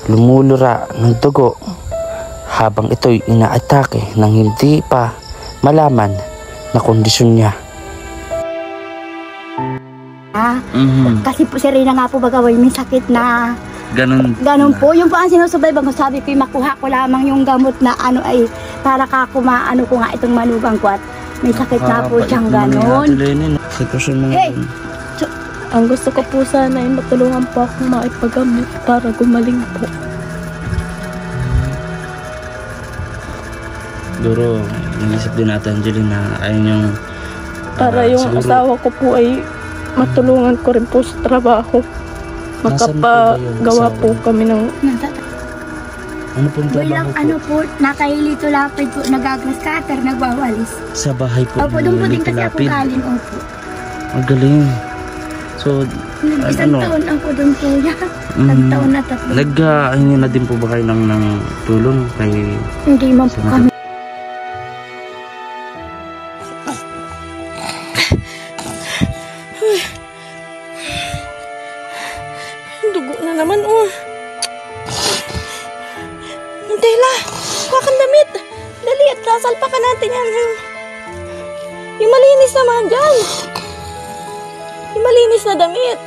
lumulura ng dugo habang ito'y inaatake nang hindi pa malaman na kondisyon niya. Kasi po si Rina nga po bagaway may sakit na Ganun po. Yung po ang sinusubayban ko, sabi ko makuha ko lamang yung gamot na ano ay para kumaano ko nga itong manugang ko at may sakit na po siyang ganon. Sitwasyon mo. Ang gusto ko po sana ay matulungan po akong maipagamit para gumaling po. Siguro, naisip din natin, Angeline, na ayun yung... Para yung siguro, asawa ko po ay matulungan ko rin po sa trabaho. Makapagawa po kami ng... Ano pong trabaho po? Ano po, nakailito lapid po, nagagas cutter, nagwawalis. Sa bahay po? Opo, doon po din kasi ako galing, opo. Ang galing. So, isang taon ako doon po yan. Isang taon na tatlo. Nag-ahingi na din po ba kayo ng tulong kay... Hindi man po kami. Dugo na naman, oh. Dela, kuha kang damit. Dali at sasalpakan natin yan. Yung malinis naman dyan. Yung malinis na damit.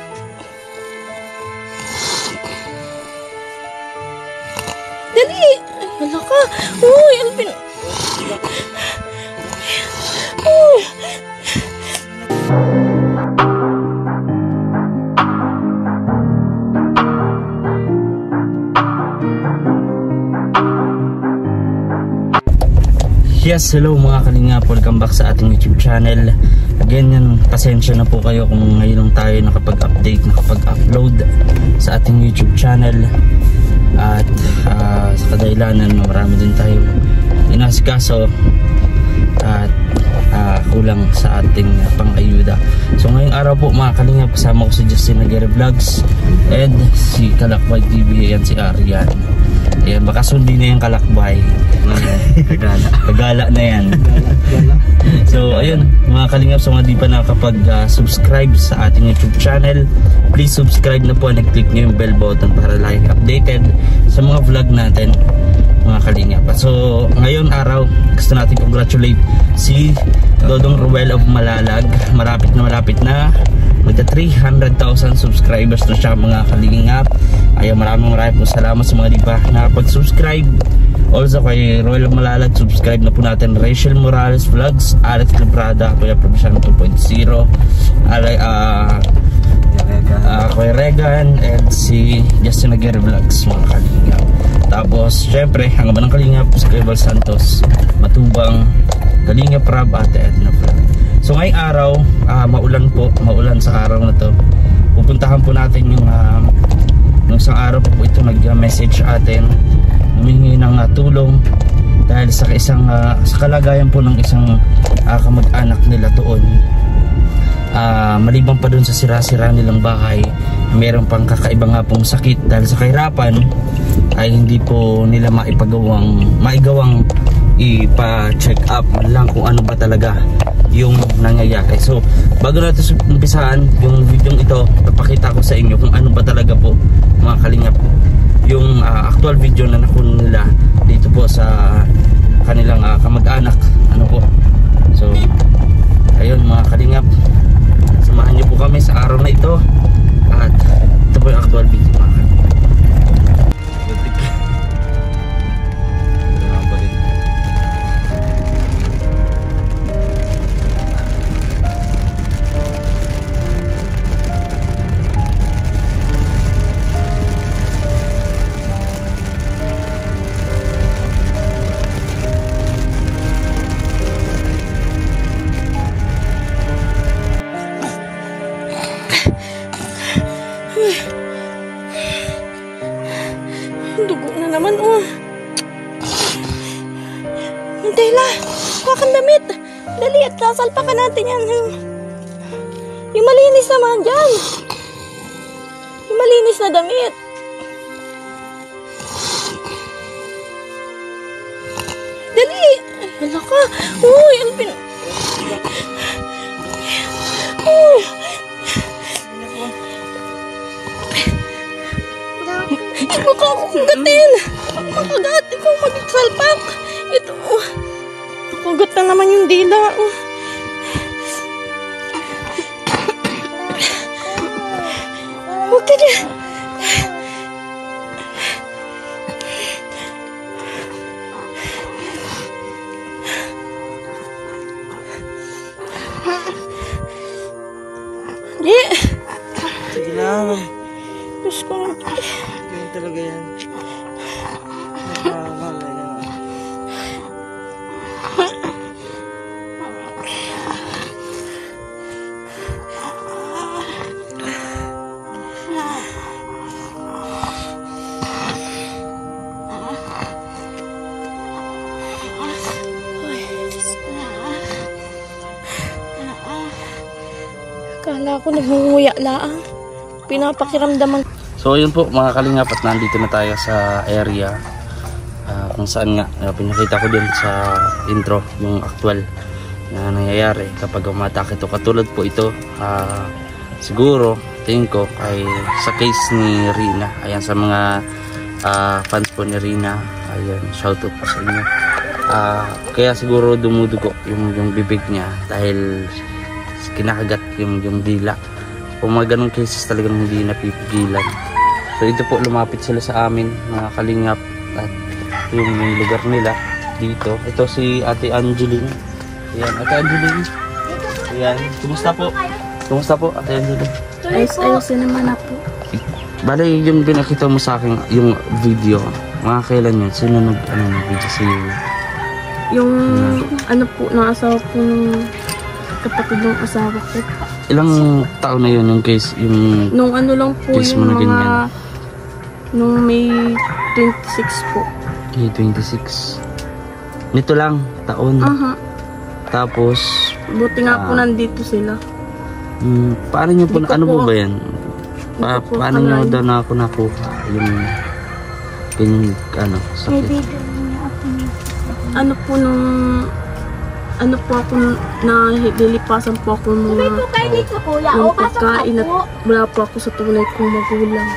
Dali. Ay, hala ka. Uy, Alvin. Uy. Yes, hello mga kalingap, welcome back sa ating YouTube channel. Again, yan, pasensya na po kayo kung ngayon lang tayo nakapag-update, nakapag-upload sa ating YouTube channel. At sa kadahilanan, marami din tayo inasikaso at kulang sa ating pang-ayuda. So ngayong araw po mga kalingap, kasama ko si Justin Aguirre Vlogs and si Kalakbay TV, yan si Arian. Ayan, baka sundin na yung Kalakbay. Pagala na yan. So ayun mga kalingap, sa mga di pa nakapag-subscribe sa ating YouTube channel, please subscribe na po and click nyo yung bell button para lagi updated sa mga vlog natin mga kalingap. So ngayon araw, gusto natin congratulate si Dodong Ruel of Malalag. Malapit na magta 300,000 subscribers na siya mga kalingap. Ayaw, maraming po salamat sa mga di pa nakapag-subscribe. Also kay Royal of Malalag, subscribe na po natin Rachel Morales Vlogs, Alex Librada, Kuya Provinciano 2.0, Kuya Regan, and si Justin Aguirre Vlogs mga kalingap. Tapos syempre ang mga kalingap si Kuya Santos Matubang, Kalingap Rab, Ate Edna Vlog. So ngayong araw, maulan sa araw na to. Pupuntahan po natin yung isang araw po ito nag-message atin, humingi ng tulong dahil sa sa kalagayan po ng isang kamag-anak nila doon. Maliban pa doon sa sira-sira nilang bahay, mayroon pang kakaiba nga pong sakit dahil sa kahirapan ay hindi po nila maigawang ipa-check up lang kung ano ba talaga yung nangyayari. So bago natin umpisahan yung video ito, papakita ko sa inyo kung ano ba talaga po mga kalingap yung actual video na nakuha nila dito po sa kanilang kamag-anak. Ano po, so ayun mga kalingap, samahan nyo po kami sa araw na ito at ito po yung actual video mga kalingap. Dugo na naman, oh. Dela, kuha kang damit. Dali at sasalpakan natin yan. Yung malinis naman dyan. Yung malinis na damit. Dali. Ay, hala ka. Uy, Alvin. Uy. Mukha ako kagatin. Makagat. Ikaw magsalpak. Ito. Kagat na naman yung dila. Huwag ka na. Di. Sige lang. Diyos ko. Ganyan talaga yan. Nakakala yan. Kala ko nagmumuya laang. Pinapakiramdaman. So ayun po mga kalingap, at nandito na tayo sa area kung saan nga pinakita ko din sa intro yung actual na nangyayari kapag umatake ito. Katulad po ito siguro tingin ko ay sa case ni Rina. Ayan, sa mga fans po ni Rina, ayan, shoutout po sa inyo. Kaya siguro dumudugo yung bibig niya dahil kinakagat yung dila. Kung mga ganong cases talagang hindi napipigilan. So ito po, lumapit sila sa amin mga kalingap, at yung lugar nila dito. Ito si Ate Angeline. Ayan, Ate Angeline. Ayan, kumusta po? Kumusta po Ate Angeline? Ayos naman ako. Bale, yung pinakita mo sa akin yung video, mga kailan yun? Sino nag-video sa iyo? Yung ano po, ng asawa ko, kapatid ng asawa ko. Ilang taon na yun yung case? Yung Nung ano lang po, case yung mo na mga ganyan? nung May 26 po. Okay, 26. Nito lang, taon. Aha. Tapos, Buti nga po nandito sila. paano nyo po, Di ko ano po po- ba yan? Di ko po Paano nyo alam. daw na ako nakuha yung ganyan, ano, May sakit? video niya ako. Ano po nung ano po ako na lilipasan po ako ng mga Kayo dito kuya. ng O, pasok pagkain na at po. wala po ako sa tunay kong magulang.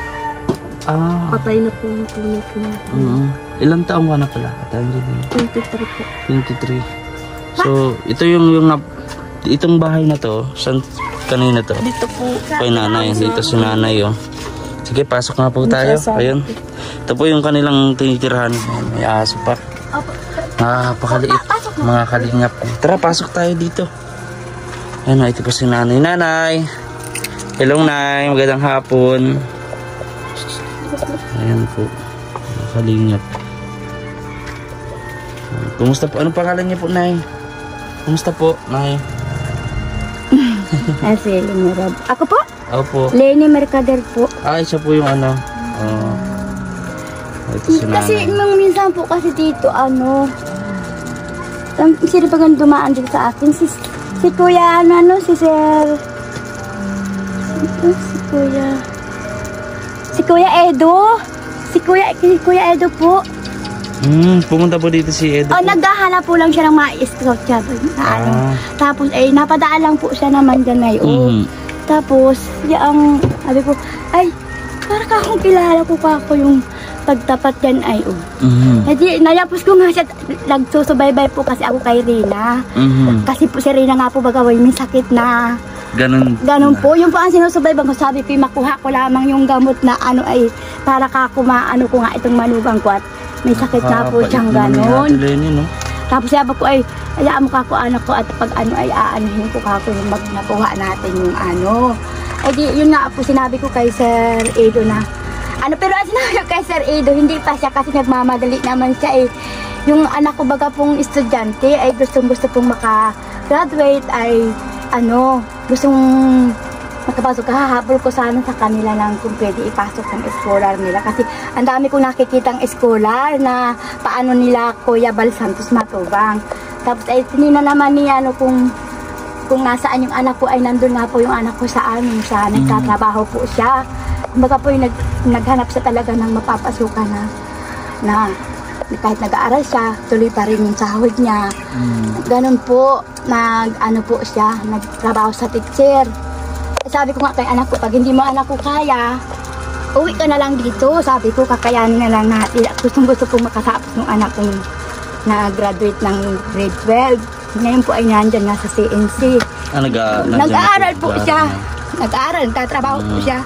Patay na po ang tunay kong magulang. Ilang taong ka na pala? Ate Angeline? 23 po. 23. So, ito yung itong bahay na to, saan kanina to? Dito po. Kay nanay, dito si nanay, oh. Sige, pasok na po tayo. Ayun. Ito po yung kanilang tinitirahan. May aso pa. Napakaliit, mga kalingap. Tara, pasok tayo dito. Ayun, ito po si nanay. Nanay! Hello, nay. Magandang hapon. Ayan po, mga kalingap. Kumusta po? Anong pangalan niyo po, nay? Kumusta po, nay? Si Lenny Rob. Ako po? Ako po. Lenny Mercader po. Siya po yung ano. Ito si nanay. Kasi nung minsan po kasi dito, sino pa gan dumaan dito sa akin? Si Kuya, si Sir... Si Kuya Edo. Si Kuya Edo po. Pumunta po dito si Edo. Naghahanap po lang siya ng mga scout siya. Tapos napadaan lang po siya naman dyan ngayon. Tapos, sabi ko, ay, parang akong kilala ko pa ako yung pagtapat dyan ay Hindi, nayapos ko nga siya, nagsusubaybay po kasi ako kay Rina. Kasi po si Rina nga po bagaway, may sakit na. Ganon po. Yung po ang sinusubayban ko, sabi ko, makuha ko lamang yung gamot na ay para kumaano ko nga itong manugang ko at may sakit na po siyang ganon. Tapos sabi ko ay, ayaan mo kako anak ko at pag ay aanuhin ko kako yung nakuha natin yung Ay di, yun nga po sinabi ko kay Sir Edo na, pero ang sinabi ko kay Sir Edo, hindi pa siya kasi nagmamadali naman siya Yung anak ko baga pong estudyante ay gustong pong maka-graduate ay gustong makapasok. Hahabol ko sana sa kanila lang kung pwede ipasok ng scholar nila. Kasi ang dami kong nakikitang scholar na paano nila Kuya Bal Santos matubang. Tapos ay tinina naman niya kung nasaan yung anak ko ay nandun nga po yung anak ko sa amin. Nagtatrabaho po siya. Kumbaga po yung naghanap siya talaga ng mapapasukan na kahit nag-aaral siya, tuloy pa rin yung sahod niya. Ganun po, po siya, nagtrabaho sa teacher. Sabi ko nga kay anak ko, pag hindi mo anak ko kaya, uwi ka na lang dito. Sabi ko, kakayanin na lang natin. Gusto kong makasapos ng anak kong na-graduate ng grade 12. Ngayon po ay nandyan nga sa CNC. Nag-aaral po siya. Nag-aaral, nagtatrabaho po siya.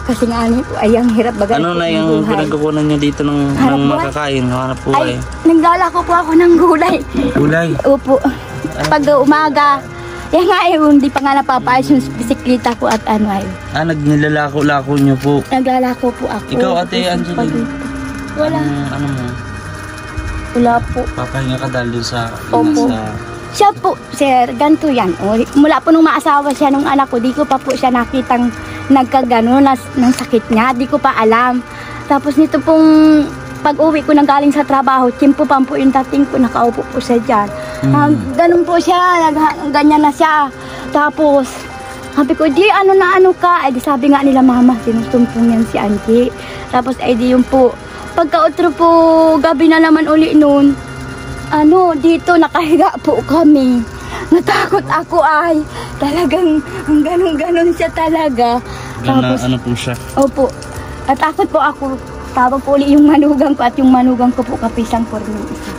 Kasi nga po ay ang hirap bagal. Ano na yung pinagkukunan niyo dito ng makakain? Hanap po ay? Naglalako po ako ng gulay. Gulay? Opo. Pag umaga, yan nga hindi pa nga napapayos yung bisikleta ko at ano ay. Nagnilalako-lako niyo po? Naglalako po ako. Ikaw, Ate Angeline? Wala. Ano mo? Wala po. Papahinga ka dahil sa... Opo. Siya po, sir, ganito yan. Mula po nung maasawa siya nung anak ko, di ko pa po siya nakitang nagkagano ng sakit niya. Di ko pa alam. Tapos nito pong pag-uwi ko nang galing sa trabaho, tiyempo pa po yung dating ko, nakaupo po siya dyan. Ganun po siya, ganyan na siya. Tapos, sabi ko, di ano na ano ka. Ay di sabi nga nila, mama, sinusumpong yan si Auntie. Tapos ay di yung po, pagka-otro po, gabi na naman uli noon, dito nakahiga po kami. Natakot ako ay talagang ganun siya talaga. Tapos, ano po siya? Opo. Natakot po ako. Tawag po ulit yung manugang ko at yung manugang ko po kapisang for me isa.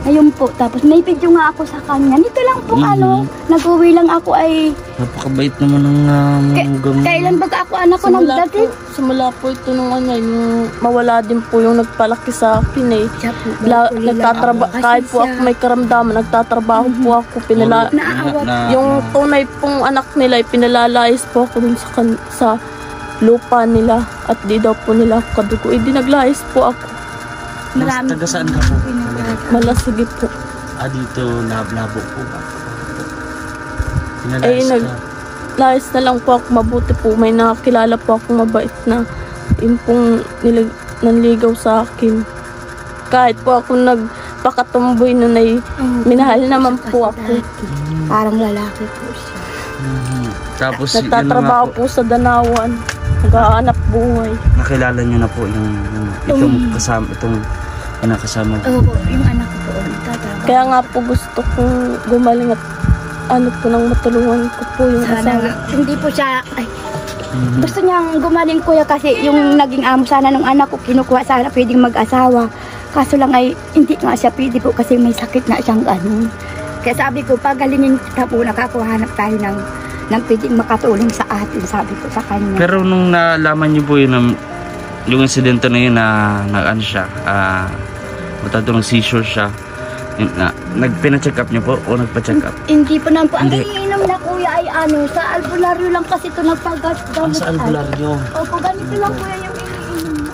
Ayun po. Tapos may video nga ako sa kanya. Nito lang po nag-uwi lang ako ay... Napakabait naman ng manugang. Kailan baga ako anak ko nagdating? Simula po ito nung yung mawala din po yung nagpalaki sa akin eh. Kahit po ako may karamdaman, nagtatrabaho po ako. Yung tunay pong anak nila, pinalalais po ako dun sa lupa nila at di daw po nila ako kadugo. Di naglayas po ako. Taga saan ka po? Malasigi po. Dito, labo po ba? Naglayas na lang po ako, mabuti po. May nakakilala po ako mabait na yung pong nanligaw sa akin. Kahit po ako nagpakatumboy nun ay minahal naman po ako. Parang lalaki po siya. Tapos, nagtatrabaho po sa Danawan. Nag-aanap buhay. Nakilala niyo na po itong kasama. Oo, yung anak ko po. Nagtatrabaho. Kaya nga po gusto kong gumaling at nang matulungan ko po yung asawa. Hindi po siya, gusto niyang gumaling kuya kasi yung naging amo sana ng anak ko, kinukuha sana pwedeng mag-asawa. Kaso lang ay hindi nga siya pwede po kasi may sakit na siyang ganun. Kaya sabi ko, pagalingin kita po, nakakuhanap tayo ng pwedeng makatulong sa atin, sabi ko sa kanya. Pero nung nalaman niyo po yung insidente na yun na siya, matadong seizure siya, nagpina-check up niyo po o nagpa-check up? Hindi po naman po. Ang iniinom na kuya ay sa albularyo lang kasi ito nagpagamot. Sa albularyo? Opo, ganito lang kuya yung iniinom.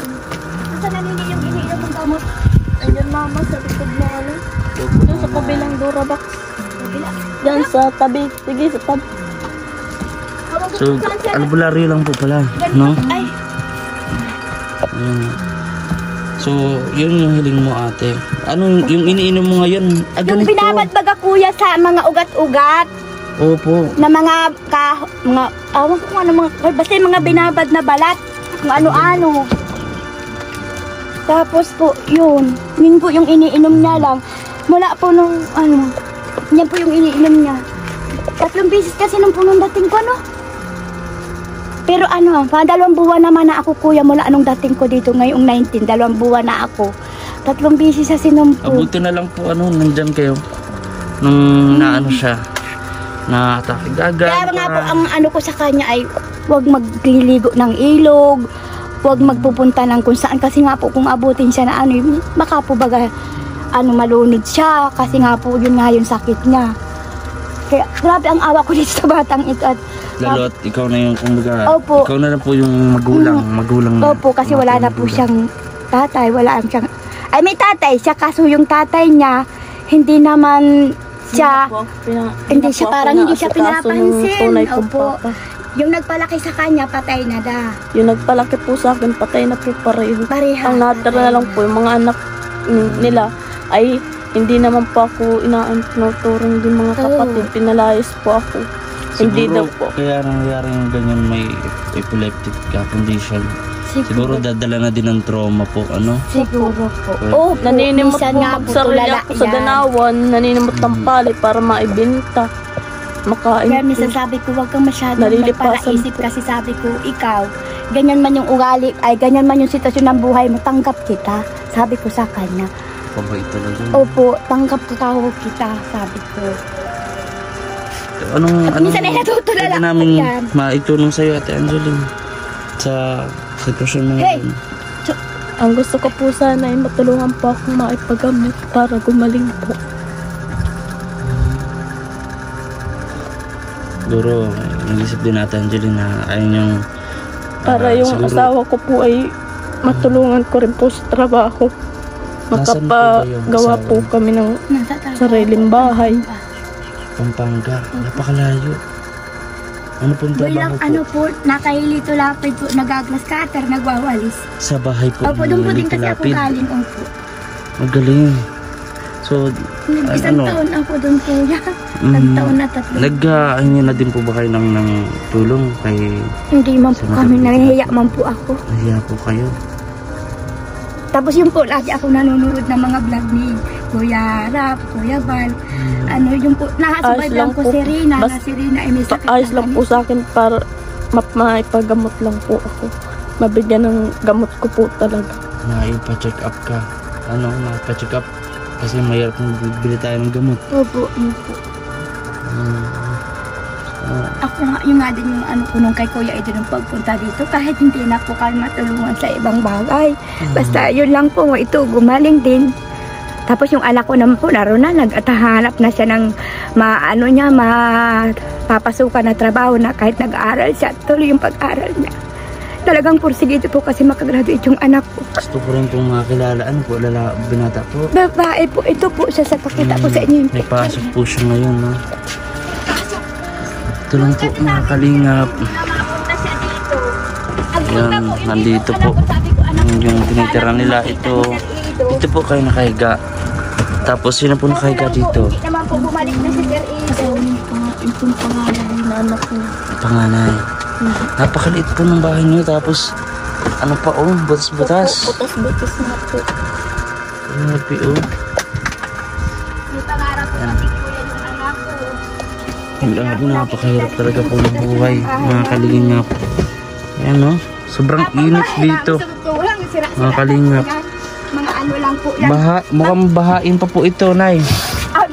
Basta nanini yung iniinom ng gamot. Ayan mama, sa likod mo doon sa kabilang Durabox. Yan sa tabi. Sige, sa tabi. So, albularyo lang po pala, no? Ay. So, yun yung hiling mo, ate. Ano yung iniinom mo ngayon? Yung binabadbaga kuya sa mga ugat-ugat. Opo. Na mga basta yung mga binabad na balat. Kung ano-ano. Tapos po, yun po yung iniinom niya lang. Mula po nung, yan po yung iniinom niya. 3 beses kasi nung punong dating ko, Pero 2 buwan naman na ako kuya mula anong dating ko dito ngayong 19, 2 buwan na ako. 3 beses sa sinumpo. Abuti na lang po nandyan kayo. Nung siya, na atake gaga. Kaya nga po ang ko sa kanya ay huwag magliligo ng ilog, huwag magpupunta ng kung saan kasi nga po kung abutin siya na baka po baga malunod siya kasi nga po yun nga yung sakit niya. Kaya grabe ang awa ko dito sa batang ito at lalo at ikaw na yung kumbaga, opo. Ikaw na lang po yung magulang na. Opo, kasi wala na po siyang tatay, may tatay siya kaso yung tatay niya hindi naman siya hindi siya pinapansin. Opo. Yung nagpalaki sa kanya patay na da. Yung nagpalaki po sa akin patay na po pareho. Ang natira na lang po yung mga anak nila ay hindi naman po ako tinuturong din mga kapatid, pinalayas po ako. Hindi daw po. Kaya nangyayari yung ganyan may epileptic condition. Siguro dadala na din ng trauma po, Siguro po. Naninimot po magsarili ako sa Danawan, naninimot ng pali para maibenta. Makain. Kaya minsan sabi ko, huwag kang masyadong magpalaisip kasi sabi ko, ikaw, ganyan man yung ugali, ay ganyan man yung sitwasyon ng buhay mo, tanggap kita. Sabi ko sa kanya. Pabait talaga. Opo, tanggap ko kita, sabi ko. Minsan ay natutulala ako namin maitulong sa'yo, Ate Angeline, sa sitwasyon mo ngayon. Ang gusto ko po sana ay matulungan po akong maipagamot para gumaling po. Siguro, nag-isip din natin, Angeline, na ayun yung... para yung siguro, asawa ko po ay matulungan ko rin po sa trabaho. Makapagawa po kami ng sariling bahay. Pampanga, napakalayo. Ano pong trabaho po? Ano po, nakahilito lapid po, nagaglas cutter, nagwawalis. Sa bahay po? Opo, doon po din kasi ako galing. Opo. Magaling. So, isang taon ako doon po. Isang taon na 3. Nag-ahingi na din po ba kayo ng tulong kay... Hindi man po kami, nahihiya man po ako. Nahihiya po kayo? Tapos yun po, lagi ako nanonood ng mga vlog ni Kuya Rap, Kuya Val. Ano yun po, nakasabay lang po si Rina, na si Rina ay may sakit. Ayos lang po sa akin para maipagamot lang po ako. Mabigyan ng gamot ko po talaga. Naipa-check up ka. Naipa-check up? Kasi mayroon kung bibili tayo ng gamot. Opo, yun po. Ako nga, yung nga din yung ko nung kay Kuya Edo nung pagpunta dito, kahit hindi na po kami matulungan sa ibang bagay. Basta yun lang po, ito, gumaling din. Tapos yung anak ko naman po, naroon na, nag-atahanap na siya ng mapapasukan na trabaho na kahit nag-aaral siya, tuloy yung pag-aaral niya. Talagang pursigito po kasi makagraduate yung anak ko. Gusto ko rin pong makilala, po, binata po? Babae po, ito po siya sa pakita po sa inyo yung may pasok po siya ngayon, no? Ito lang po, mga kalingap. Ayan, nandito po. Yung tinitira nila, ito po kayo nakahiga. Tapos, sino po nakahiga dito? Hindi naman po bumalik na si Sir Edo. Itong panganay na anak ko. Panganay. Napakaliit po ng bahay niyo. Tapos, ano pa butas-butas. Butas-butas na po. Grabe May pangarap po kasi po yan yung anak ko. Grabe, napakahirap talaga po ng buhay. Mga kalingap. Ayan, no? Sobrang init dito. Mga kalingap. Mga ano lang po yan. Mukhang bahain pa po ito, Nay.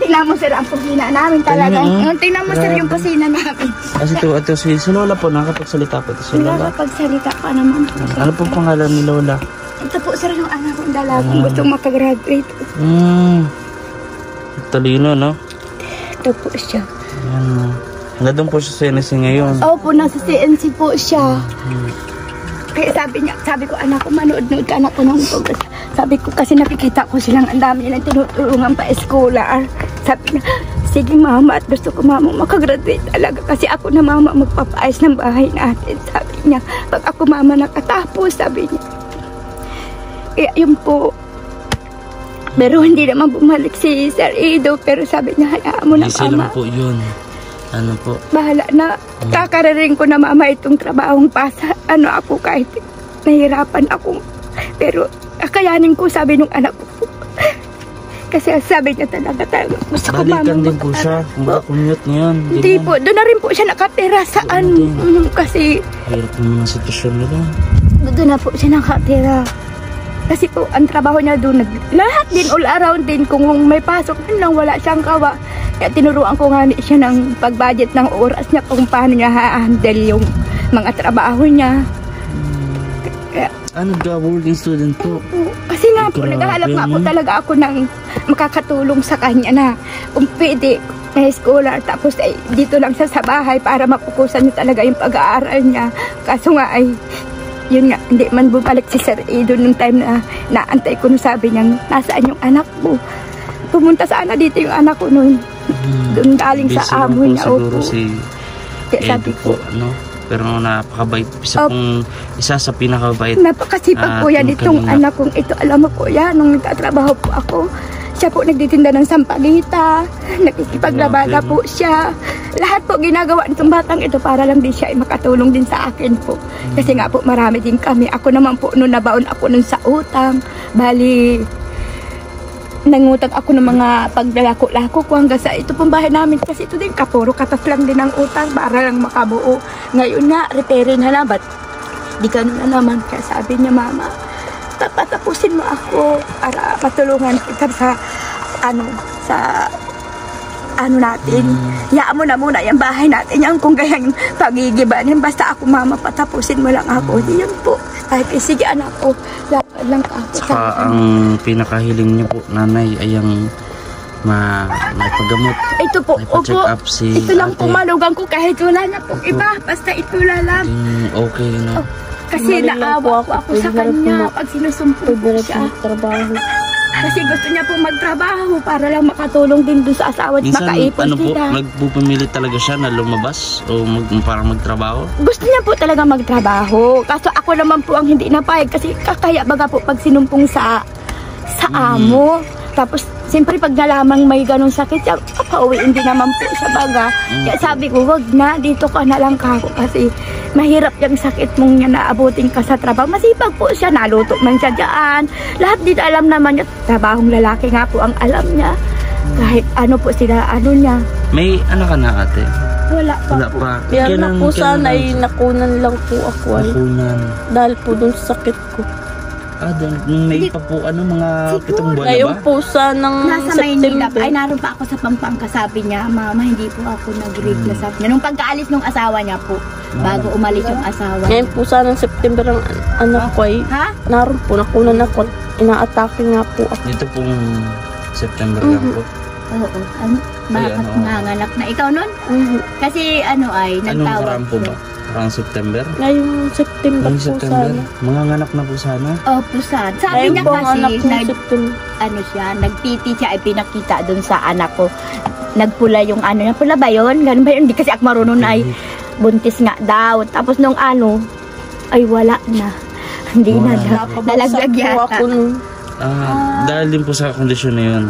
Tingnan mo, sir, ang kusina namin talaga. Tingnan mo, sir, yung kusina namin. Kasi ito si Lola po, nakapagsalita po ito si Lola. Nakapagsalita pa naman po. Ano pong pangalan ni Lola? Ito po, sir, yung anak kong dalagang gustong makagraduate. Talino, no? Ito po siya. Ayan. Hanggang doon po siya sa NSC ngayon. Opo, nasa CNC po siya. Kaya sabi ko, anak ko, manood-nood ka, anak ko ng progress. Sabi ko, kasi nakikita ko silang ang dami nilang tinutulungan pa eskola. Sabi niya, sige mama, at gusto ko mama makagraduate talaga. Kasi ako na mama magpapaayos ng bahay natin. Sabi niya, pag ako mama nakatapos, sabi niya. Kaya yun po. Pero hindi naman bumalik si Sir Edo, pero sabi niya, hayaan mo na mama. Easy lang po yun. Ano po? Bahala na. Kakararing ko na mama itong trabahong pasa. Ako kahit nahirapan ako. Pero kakayanin ko, sabi nung anak ko. Kasi sabi niya talaga. Gusto ko mama. Balikan din po siya. Kung commute niyan. Hindi po. Doon na rin po siya nakatira. Saan? Kasi hirap naman ang sitwasyon nila. doon na po siya nakatira. Kasi po, ang trabaho niya doon, lahat din, all around din, kung may pasok din lang, wala siyang kawa. Kaya tinuruan ko nga siya ng pag-budget ng oras niya, kung paano niya ha-handle yung mga trabaho niya. Kaya, working student po? Kasi nga po, naghahalap nga po talaga ako ng makakatulong sa kanya na kung pwede, may scholar, tapos ay dito lang siya sa bahay para mapukusan niya talaga yung pag-aaral niya. Kaso nga ay, yun nga, hindi man bumalik si Sir Edo nung time na naantay ko nung sabi niya, nasaan yung anak mo? Pumunta sana dito yung anak ko nun. Doon galing sa amo niya. Siguro si Edo po, no? Pero napakabait. Isa sa pinakabait. Napakasipag po yan itong anak kong ito. Alam mo po yan, nung nagtatrabaho po ako, siya po nagtitinda ng sampagita, nakikipaglabada po siya. Lahat po ginagawa nitong batang ito para lang din siya ay makatulong din sa akin po. Kasi nga po marami din kami. Ako naman po noon nabaon ako nun sa utang. Bali, nangutang ako ng mga paglalako-lako ko hanggang sa ito pong bahay namin. Kasi ito din, kapuro katas lang din ang utang para lang makabuo. Ngayon nga, repairin na lang. Ba't di ganun na naman. Kaya sabi niya, mama, papatapusin mo ako para matulungan kita sa natin. Yaan mo na muna yung bahay natin. Yan kung gayang pagigibanin. Basta ako, mama, patapusin mo lang ako. Yan po. Ay, sige anak ko. Lakad lang ako. Saka ang pinakahiling niyo po, nanay, ay ang maipagamot. Ito po, Maipa-check opo. up si Ito lang ate. po malugang ko kahit wala na po iba. Basta ito lang. Okay na. Oh, kasi naawa po ako sa kanya pag sinusumpong po siya. Trabaho. Kasi gusto niya po magtrabaho para lang makatulong din dun sa asawa at Minsan, makaipon ano po, sila. nagpupumili talaga siya na lumabas o para magtrabaho? Gusto niya po talaga magtrabaho. Kaso ako naman po ang hindi napayag kasi kakaya baga po pag sinumpong sa amo. Tapos, siyempre pag nalamang may ganong sakit, pauwiin din naman po sa baga. Kaya sabi ko, wag na, dito ka na lang kako kasi mahirap yung sakit mong niya naabutin ka sa trabaho. Masipag po siya, naluto man siya dyan. Lahat dito alam naman niya, trabahong lalaki nga po ang alam niya. Kahit ano po sila, ano niya. May anak ka na ate? Wala pa. Wala pa. Yan na po sana ay nakunan lang po ako ay. Nakunan. Dahil po dun sa sakit ko. Doon, nung may pa po, mga 7 buwan na Ngayon ba? po sa ng Nasa Maynila September. ay naroon pa ako sa Pampanga, sabi niya, mama hindi po ako nag-rape na sabi niya. Nung pagkaalis ng asawa niya po, bago umalis yung asawa niya. Ngayon po sa ng September ang anak ko ay Ha? naroon po, nakunan ako. Inaatake nga po ako. Dito pong September lang po. Oo. Ay, ano? Nanganak na. Ikaw nun? Kasi ay, Anong nagtawag karang po ba? Parang September? Ngayong September Ngayong po September? sana. Mga nganak na po sana? Opo, sad. Sabi Ngayon niya po ang anak kasi, ko September. nag-PT siya, ay pinakita dun sa anak ko. Nagpula yung niya. Pula ba yun? Ganun ba yun? Hindi kasi ako marunong na ay buntis nga daw. Tapos nung ay wala na. Hindi na daw. Nalaglag Po yata. ako nun. Dahil din po sa kondisyon na yun,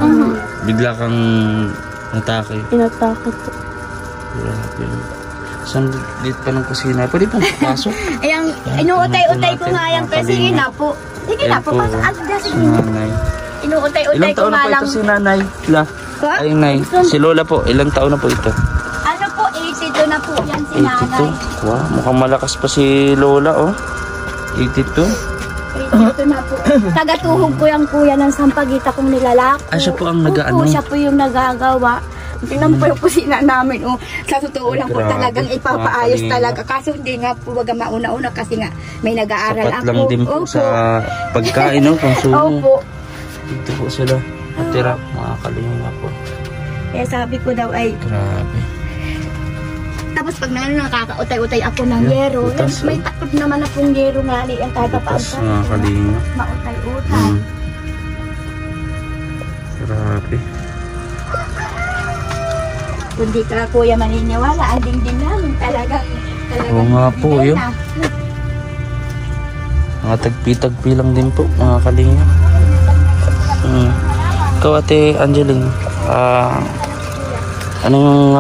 bigla kang natake. Inatake po. Grabe. Saan dito pa ng kusina? Pwede pong pasok. Ayang, inuutay-utay ko nga yan. Pero sige na po. Sige na po. Si nanay. Inuutay-utay Ilang ko taon na nga po lang. ito si nanay? Ay, nay. Si Lola po, ilang taon na po ito? Ano po, 82 na po yan si nanay. 82? Wow, mukhang malakas pa si Lola, oh. 82? 82 na po. Tagatuhog ko yung kuya ng sampagita kong nilalako. Siya po ang Opo, siya po yung nagagawa. Tingnan po yung kusina namin. Sa totoo lang po grabe. talagang ipapaayos Nakakalinga. talaga. Kaso hindi nga po baga mauna-una kasi nga may nag-aaral Sapat ako. lang din po Opo. sa pagkain, no? Pangsumo. Opo. Dito po sila. Natira, mga kalinga po. Kaya sabi ko daw ay, Grabe. tapos pag nakakautay-utay ako ng yero, butas, may takot naman akong yero nga ni ang kahit Bukas, papaantay. mga kalinga. Mautay-utay. Grabe. Kung di ka kuya maniniwala, ang dingding namin talaga. Oo nga po, yun. Mga tagpi-tagpi lang din po, mga kalinga. Ikaw, Ate Angeline, anong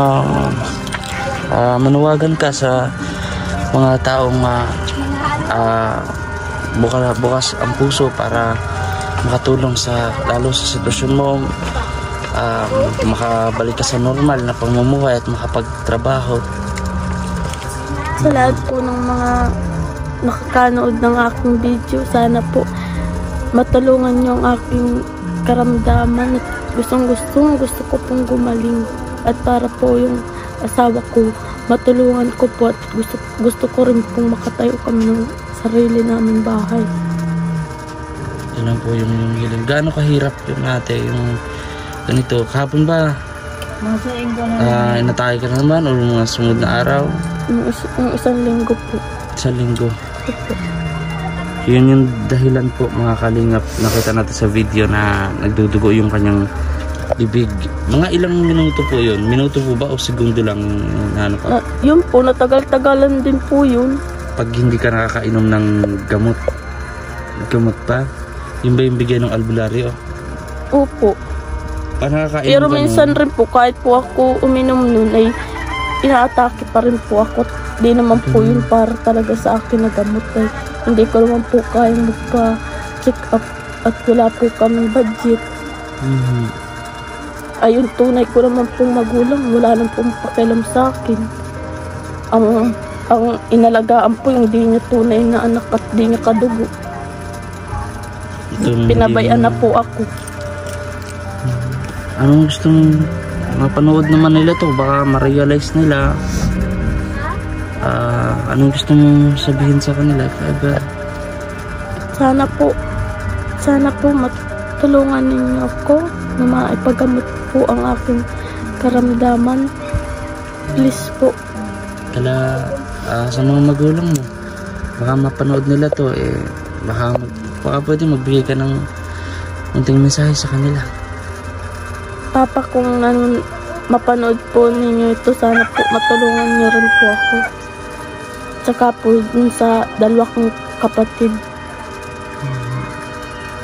manawagan ka sa mga taong bukas ang puso para makatulong lalo sa sitwasyon mo, makabalik ka sa normal na pamumuhay at makapagtrabaho? Sa lahat po ng mga nakakanood ng aking video, sana po matulungan niyo ang aking karamdaman at gusto ko pong gumaling at para po yung asawa ko matulungan ko po at gusto ko rin pong makatayo kami ng sarili namin bahay. Yun lang po yung hiling. Gaano kahirap yung ate, yung ganito? Kahapon ba? Inatake ka na naman o mga sumunod na araw? Yung isang linggo po. Isang linggo. Opo. Yun yung dahilan po, mga kalingap. Nakita natin sa video na nagdudugo yung kanyang bibig. Mga ilang minuto po yun? Minuto po ba o segundo lang? Ano pa? Yun po, natagal-tagalan din po yun. Pag hindi ka nakakainom ng gamot pa? Yung ba yung bigay ng albularyo? Opo. Nakakainom Pero ka minsan nun? rin po, kahit po ako uminom nun, ay inaatake pa rin po ako. Di naman po yun para talaga sa akin na gamot. Ay, hindi ko naman po kayang magpa-check up at wala po kaming budget. Ayun, tunay ko naman pong magulang, wala nang pong pakialam sa akin. ang inalagaan po yung di niya tunay na anak at di niya kadugo. Pinabayaan na po ako. Anong gusto mong mapanood naman nila to? Baka ma-realize nila. Anong gusto mong sabihin sa kanila? Sana po matulungan ninyo ako na maipagamot po ang aking karamdaman. Please po. Kala sa mga magulang mo, baka mapanood nila to, baka pwede magbigay ka ng unting mensahe sa kanila. Papa, kung mapanood po ninyo ito, sana po matulungan niyo rin po ako. Tsaka po dun sa dalawa kong kapatid.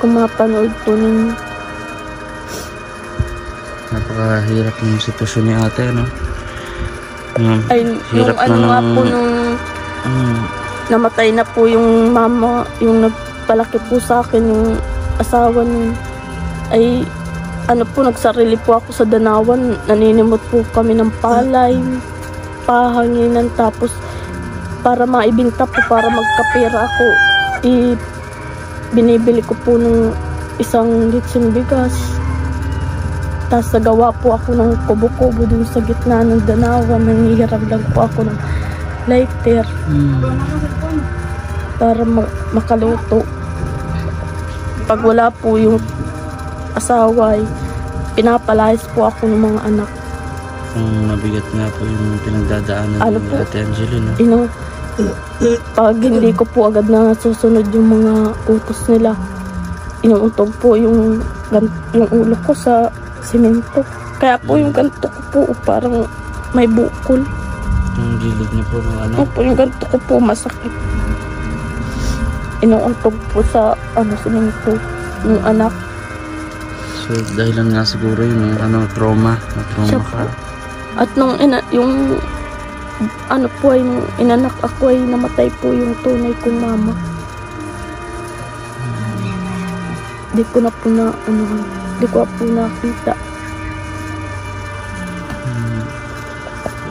Kung mapanood po ninyo. Napakahirap ng sitwasyon ni ate, no? Ay, hirap nung nga po nung namatay na po yung mama, yung nagpalaki po sa akin, yung asawa niya, ay nagsarili po ako sa Danawan. Naninimot po kami ng palay, pahanginan, tapos para maibinta po, para magkapera ako, binibili ko po ng isang litseng bigas. Tapos nagawa po ako ng kubo-kubo dun sa gitna ng Danawan. Nangihiram lang po ako ng lighter para makaluto. Pag wala po yung asawa, pinapalayas po ako ng mga anak. Mabigat nga po yung pinagdadaanan ng Ate Angeline. Pag hindi ko po agad na susunod yung mga utos nila, inuuntog po yung ulo ko sa simento. Kaya po yung ganto ko po parang may bukol. Yung gilid niya po ng Opo, yung ganto ko po masakit. Inuuntog po sa simento yung anak. So dahilan nga siguro yung trauma ka. At nung yung inanak ako ay namatay po yung tunay kong mama. Di ko na po di ko po nakita.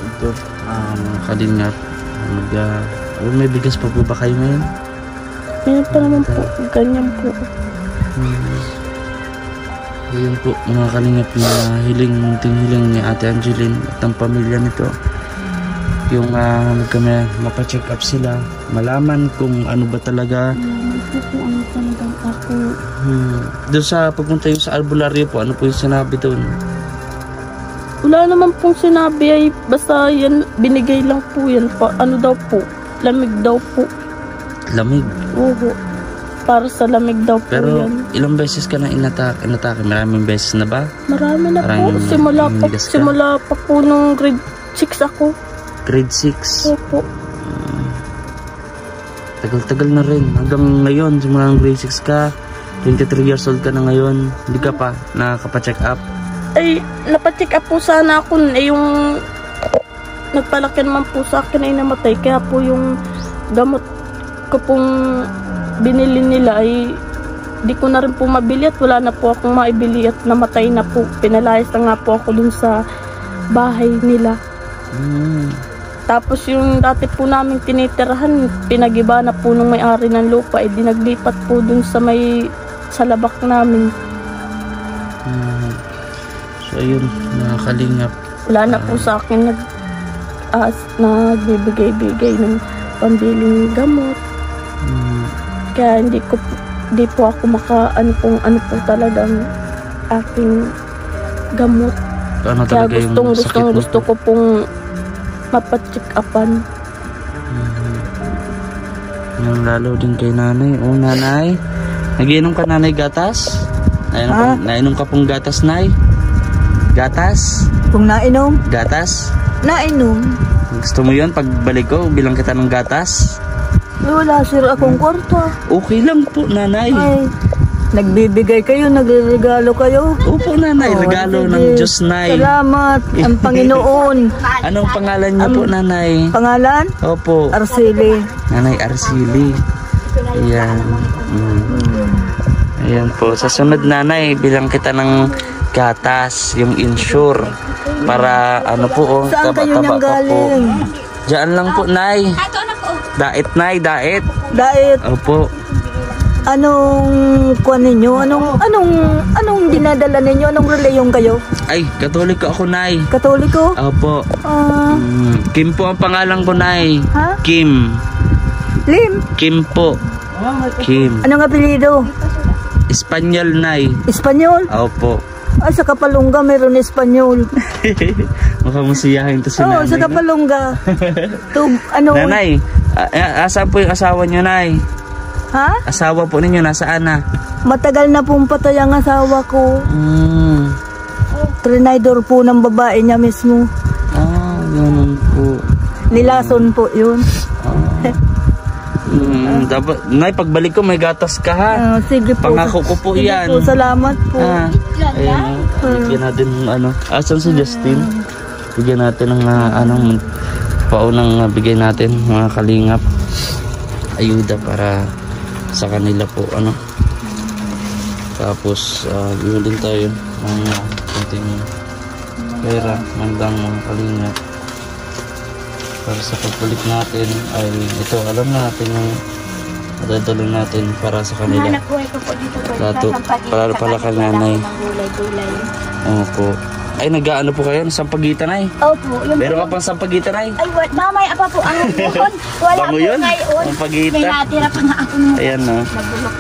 Ito, kalingap. May bigas pa po ba kayo ngayon? Ngayon pa naman po, ganyan po. Ayun po, mga kalingap na hiling ni Ate Angeline at ang pamilya nito. Yung kami mapacheck up sila, malaman kung ano ba talaga. Doon sa pagpunta yung sa albularyo po, ano po yung sinabi doon? Wala naman pong sinabi, ay basta yan, binigay lang po yan. Daw po, lamig daw po. Lamig? Oo, para sa lamig daw po. Pero yan. Ilang beses ka na inatake? Maraming beses na ba? Marami na po, simula pa po nung grade 6 ako. Grade 6? Opo. Tagal-tagal na rin. Hanggang ngayon, simula ng grade 6 ka, 23 years old ka na ngayon, hindi ka pa nakapa-check up? Ay, napacheck up po sana ako. Yung nagpalaki naman po sa akin ay namatay. Kaya po yung gamot ko pong binili nila ay di ko na rin po mabili at wala na po akong maibili at namatay na po. Pinalayas na nga po ako dun sa bahay nila. Tapos yung dati po namin tinitirahan, pinagiba na po nung may-ari ng lupa, di naglipat po dun sa labak namin. So ayun, mga kalingap. Wala na po sa akin nagbibigay-bigay ng pambiling gamot. Kaya hindi po ako ano po talagang aking gamot. Kaya gusto ko pong mapacheck-upan. Yung lalo din kay nanay. Nanay, nagiinom ka nanay gatas? Nainom ka pong gatas, nay? Gatas? Kung nainom? Gatas? Nainom. Gusto mo yun? Pagbalik ko, bilang kita ng gatas? Wala sir akong kwarta. Okay lang po, nanay. Ay, nagbibigay kayo, nagregalo kayo. Opo, nanay. Regalo ng Diyos, nay. Salamat, ang Panginoon. Anong pangalan niyo po, nanay? Pangalan? Opo. Arceli. Nanay Arceli. Ayan. Ayan po. Sa sunod, nanay, bilang kita ng gatas, yung insure. Para ano po, saan kayo nang galing? Diyan lang po, Nay. Ito anak ko. Dait, Nay, dait. Dahil Opo. anong kuan ninyo? Anong dinadala ninyo? Anong reliyong kayo? Ay, Katoliko ako, Nay. Katoliko? Opo. Ah, Kim po ang pangalan ko, Nay. ha? Kim. Lim? Kim po. Kim. Anong apelido? Espanyol, Nay. Espanyol? Opo. Ah, sa Kapalungga mayroon Espanyol. Mukhang masiyahin to si Oo, Nanay. sa no? Kapalungga. Ano? Nanay, asan po yung asawa nyo, Nay? Ha? Asawa po ninyo, nasaan na? Matagal na pong patay ang asawa ko. Trinidor po ng babae niya mismo. Ganun po. Nilason po yun. Dapat, Nay, pagbalik ko may gatas ka, ha? Ah, sige po. Pangako ko po Sige yan. po, salamat po. Ayan, bigyan natin ng ano. Asan si Justin? Bigyan natin ng paunang bigay natin mga kalingap. Ayuda para sa kanila po, ano. Tapos, bigyan din tayo ng konting pera, mandang mga kalingap. Para sa pagbalik natin ay ito, alam natin yung madadalo natin para sa kanila. Anak ko po dito po. Lato, para kay nanay. Gulay-gulay. Opo. Ay, nag-aano po kayo? Sampagitan, ay? Opo. Yung Meron ka pang sampagitan, ay? Ay, mamaya pa po ang yun. Wala Bago po yun? ngayon. Sampagitan. May natira pa nga ako nung Ayan, no? nabulok.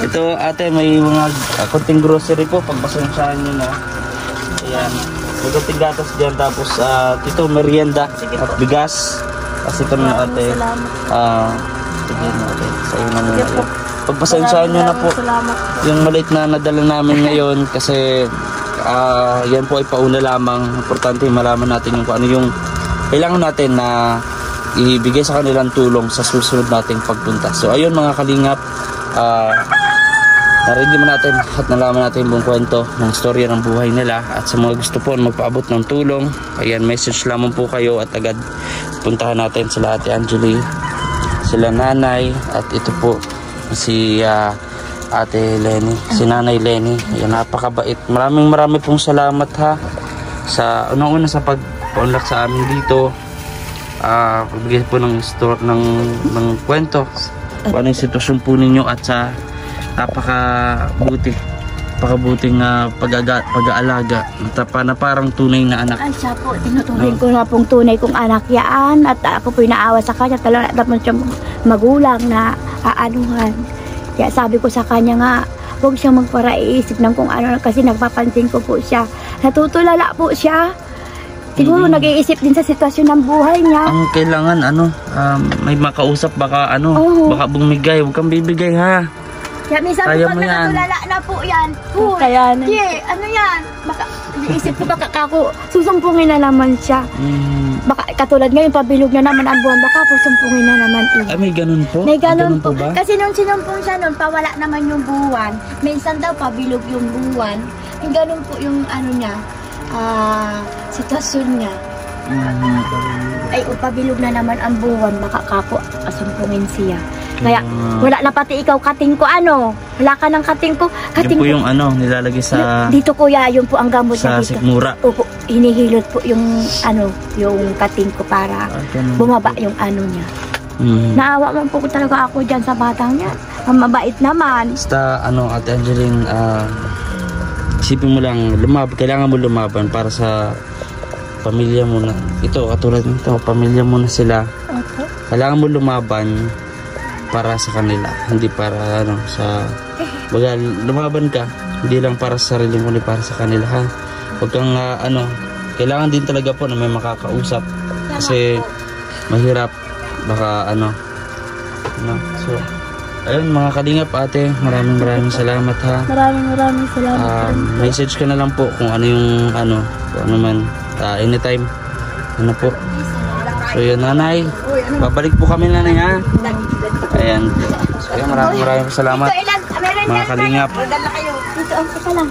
Ito, ate, may mga konting grocery po. Pagpasensyahan nyo na. Ayan. May konting gatas dyan. Tapos, ito, merienda at bigas. Kasi ito na, ate. Sige na, ate. Sa'yo na muna. Pagpasensyahan nyo na po yung maliit na nadala namin ngayon kasi yan po ay pauna lamang. Importante malaman natin yung kung ano yung kailangan natin na ibigay sa kanilang tulong sa susunod nating pagpunta. So ayun mga kalingap, narinig mo natin at nalaman natin yung buong kwento ng storya ng buhay nila. At sa mga gusto po magpaabot ng tulong, ayan, message lamang po kayo at agad puntahan natin sila Ate Angeli, sila nanay, at ito po si Ate Lenny, si Nanay Lenny. Ayan, napakabait. Maraming pong salamat, ha, sa unang-una sa pag-unlock sa amin dito. Pagbigay po ng store ng kwento kung ano yung sitwasyon po ninyo at sa napakabuting pag-aalaga na parang tunay na anak. Ay, siya po, tinuturing ko na pong tunay kong anak yan. At ako po inaawa sa kanya. Talagang dapat siyang magulang na aanuhan. Kaya sabi ko sa kanya nga, huwag siyang magparaiisip ng kung ano. Kasi nagpapansin ko po siya. Natutulala po siya. Siguro nag-iisip din sa sitwasyon ng buhay niya. Ang kailangan, may makausap, baka baka bumigay. Huwag kang bibigay, ha. Kaya minsan Kaya po mo pag yan. nakatulala na po yan. Kaya na. Ano yan? Baka, iisip ko baka ako, susumpungin na naman siya. Baka katulad ngayon, pabilog na naman ang buwan, baka po sumpungin na naman Ay, may ganun po? May ganun po. ba? Kasi nung sinumpong siya nun, pawala naman yung buwan. Minsan daw pabilog yung buwan. Yung ganun po yung ano niya, sitwasyon niya. Ay, pabilog na naman ang buwan, baka kako asumpungin siya. Kaya wala na pati ikaw kating ko wala ka ng kating ko. Yun po yung nilalagay sa dito kuya, yun po ang gamot sa niya dito. sikmura. Opo, hinihilot po yung yung kating ko para bumaba yung niya. Naawa man po talaga ako dyan sa batang yan. Ang mabait naman. Basta Ate Angeline, isipin mo lang, kailangan mo lumaban para sa pamilya mo na. Ito, katulad nito, pamilya mo na sila. Opo. Kailangan mo lumaban para sa kanila, hindi para baga lumaban ka, hindi lang para sa sarili mo, kundi para sa kanila, ha. Huwag kang kailangan din talaga po na may makakausap kasi mahirap baka so ayun mga kalingap, ate, maraming salamat, ha. Maraming salamat. Message ka na lang po kung ano yung kung ano man, anytime po. So yun, nanay, babalik po kami, nanay, ha. Ayan. So, maraming salamat mga kalingap. Dito ang lang.